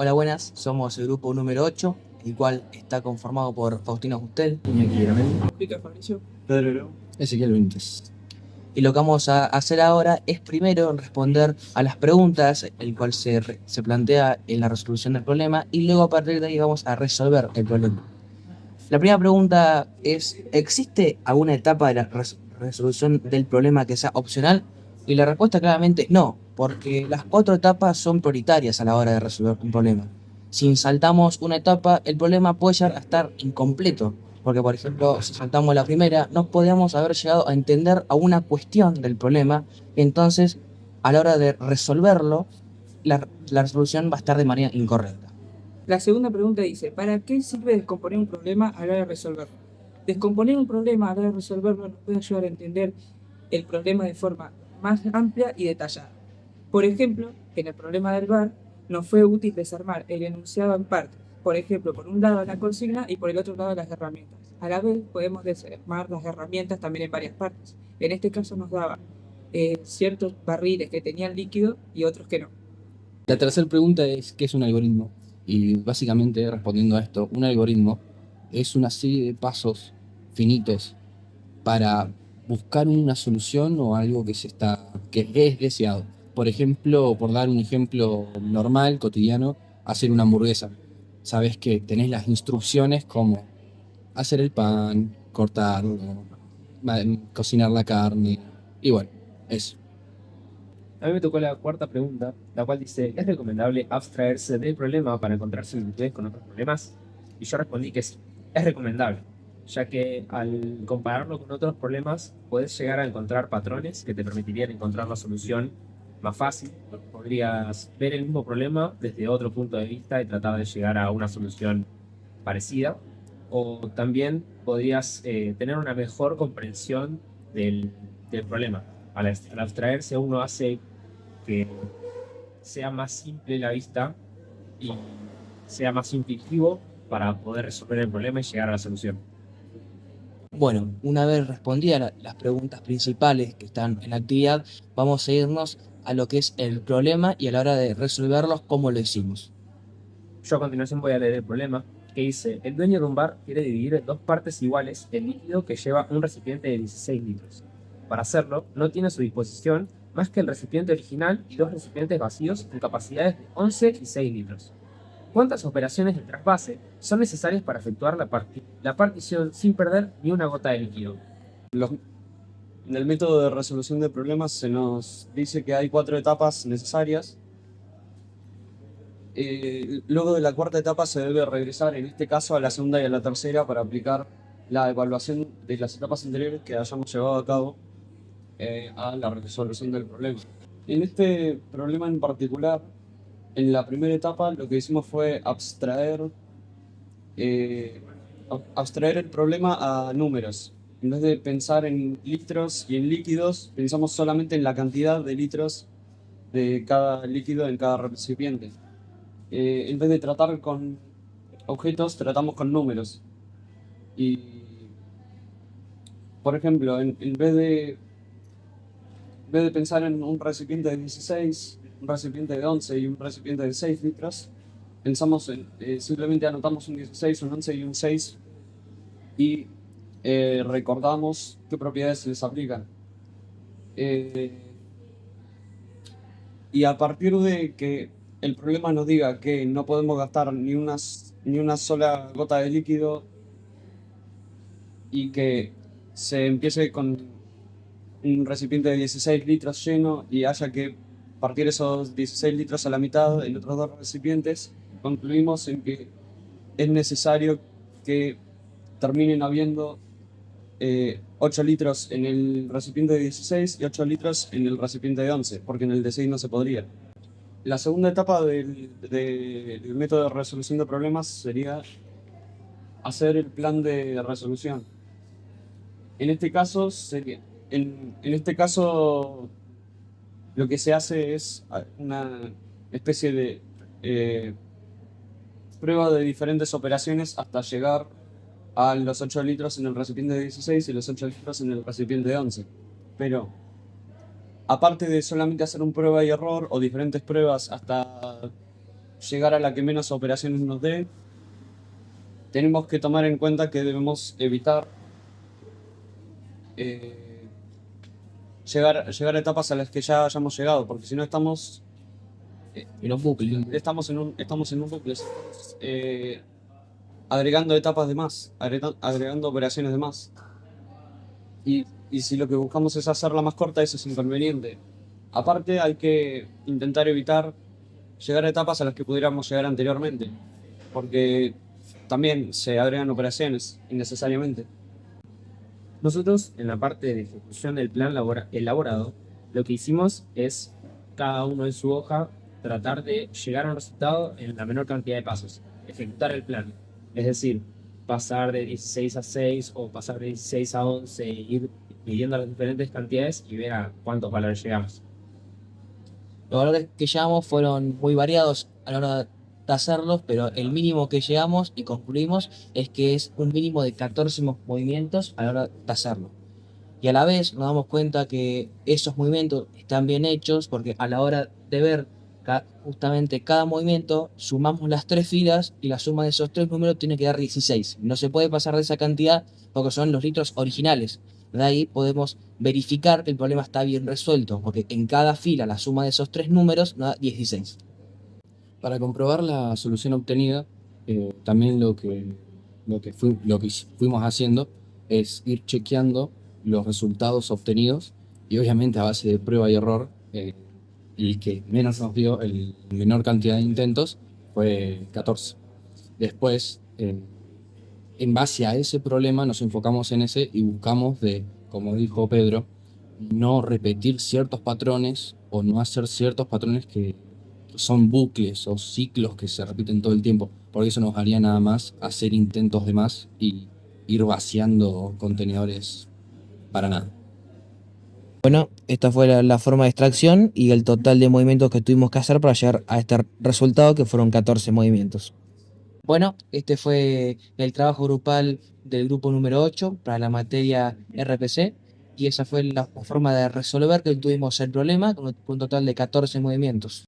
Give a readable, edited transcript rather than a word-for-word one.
Hola, buenas, somos el grupo número 8, el cual está conformado por Faustino Justel Iñaki Granel, Peter Fabricio. Pedro, Ezequiel Benítez. y lo que vamos a hacer ahora es primero responder a las preguntas, el cual se plantea en la resolución del problema, y luego a partir de ahí vamos a resolver el problema. La primera pregunta es, ¿existe alguna etapa de la resolución del problema que sea opcional? Y la respuesta claramente es no, porque las 4 etapas son prioritarias a la hora de resolver un problema. Si saltamos una etapa, el problema puede llegar a estar incompleto, porque por ejemplo, si saltamos la primera, no podríamos haber llegado a entender a una cuestión del problema, entonces a la hora de resolverlo, la resolución va a estar de manera incorrecta. La segunda pregunta dice, ¿para qué sirve descomponer un problema a la hora de resolverlo? Descomponer un problema a la hora de resolverlo nos puede ayudar a entender el problema de forma más amplia y detallada. Por ejemplo, en el problema del VAR nos fue útil desarmar el enunciado en partes. Por ejemplo, por un lado la consigna y por el otro lado las herramientas. A la vez podemos desarmar las herramientas también en varias partes. En este caso nos daba ciertos barriles que tenían líquido y otros que no. La tercera pregunta es, ¿qué es un algoritmo? Y básicamente, respondiendo a esto, un algoritmo es una serie de pasos finitos para buscar una solución o algo que es deseado. Por ejemplo, por dar un ejemplo normal, cotidiano, hacer una hamburguesa. Sabes que tenés las instrucciones como hacer el pan, cortarlo, cocinar la carne, y bueno, eso. A mí me tocó la cuarta pregunta, la cual dice, ¿es recomendable abstraerse del problema para encontrar similitudes con otros problemas? Y yo respondí que sí, es recomendable, ya que al compararlo con otros problemas puedes llegar a encontrar patrones que te permitirían encontrar la solución más fácil. Podrías ver el mismo problema desde otro punto de vista y tratar de llegar a una solución parecida. O también podrías tener una mejor comprensión del problema. Al abstraerse uno hace que sea más simple la vista y sea más intuitivo para poder resolver el problema y llegar a la solución. Bueno, una vez respondidas las preguntas principales que están en la actividad, vamos a irnos a lo que es el problema y a la hora de resolverlos, cómo lo hicimos. Yo a continuación voy a leer el problema que dice, el dueño de un bar quiere dividir en dos partes iguales el líquido que lleva un recipiente de 16 litros. Para hacerlo, no tiene a su disposición más que el recipiente original y dos recipientes vacíos con capacidades de 11 y 6 litros. ¿Cuántas operaciones de trasvase son necesarias para efectuar la partición sin perder ni una gota de líquido? En el método de resolución de problemas se nos dice que hay 4 etapas necesarias. Luego de la cuarta etapa se debe regresar, en este caso, a la segunda y a la tercera para aplicar la evaluación de las etapas anteriores que hayamos llevado a cabo a la resolución del problema. En este problema en particular, en la primera etapa lo que hicimos fue abstraer el problema a números. En vez de pensar en litros y en líquidos, pensamos solamente en la cantidad de litros de cada líquido en cada recipiente. En vez de tratar con objetos, tratamos con números. Y, por ejemplo, en vez de pensar en un recipiente de 16, un recipiente de 11 y un recipiente de 6 litros, simplemente anotamos un 16, un 11 y un 6 y recordamos qué propiedades se les aplican. Y a partir de que el problema nos diga que no podemos gastar ni una sola gota de líquido y que se empiece con un recipiente de 16 litros lleno y haya que partir esos 16 litros a la mitad en otros dos recipientes, concluimos en que es necesario que terminen habiendo 8 litros en el recipiente de 16 y 8 litros en el recipiente de 11, porque en el de 6 no se podría. La segunda etapa del método de resolución de problemas sería hacer el plan de resolución. En este caso, lo que se hace es una especie de prueba de diferentes operaciones hasta llegar a los 8 litros en el recipiente de 16 y los 8 litros en el recipiente de 11. Pero, aparte de solamente hacer un prueba y error o diferentes pruebas hasta llegar a la que menos operaciones nos dé. Tenemos que tomar en cuenta que debemos evitar eh, llegar a etapas a las que ya hayamos llegado, porque si no Y los bucles. estamos en un bucle, estamos, agregando etapas de más, agregando operaciones de más. Y si lo que buscamos es hacerla más corta, eso es inconveniente. Aparte, hay que intentar evitar llegar a etapas a las que pudiéramos llegar anteriormente, porque también se agregan operaciones innecesariamente. Nosotros, en la parte de ejecución del plan elaborado, lo que hicimos es, cada uno en su hoja, tratar de llegar a un resultado en la menor cantidad de pasos, ejecutar el plan. Es decir, pasar de 16 a 6 o pasar de 16 a 11, ir midiendo las diferentes cantidades y ver a cuántos valores llegamos. Los valores que llegamos fueron muy variados a la hora de hacerlos, pero el mínimo que llegamos y concluimos es que es un mínimo de 14 movimientos a la hora de hacerlo. Y a la vez nos damos cuenta que esos movimientos están bien hechos porque a la hora de ver justamente cada movimiento, sumamos las tres filas y la suma de esos tres números tiene que dar 16. No se puede pasar de esa cantidad porque son los litros originales. De ahí podemos verificar que el problema está bien resuelto, porque en cada fila la suma de esos tres números nos da 16. Para comprobar la solución obtenida, también lo que fuimos haciendo es ir chequeando los resultados obtenidos y obviamente a base de prueba y error, el que menos nos dio, el menor cantidad de intentos, fue 14. Después, en base a ese problema nos enfocamos en ese y buscamos de, como dijo Pedro, no repetir ciertos patrones o no hacer ciertos patrones que son bucles o ciclos que se repiten todo el tiempo, porque eso nos haría nada más hacer intentos de más y ir vaciando contenedores para nada. Bueno, esta fue la forma de extracción y el total de movimientos que tuvimos que hacer para llegar a este resultado, que fueron 14 movimientos. Bueno, este fue el trabajo grupal del grupo número 8 para la materia RPC, y esa fue la forma de resolver que tuvimos el problema con un total de 14 movimientos.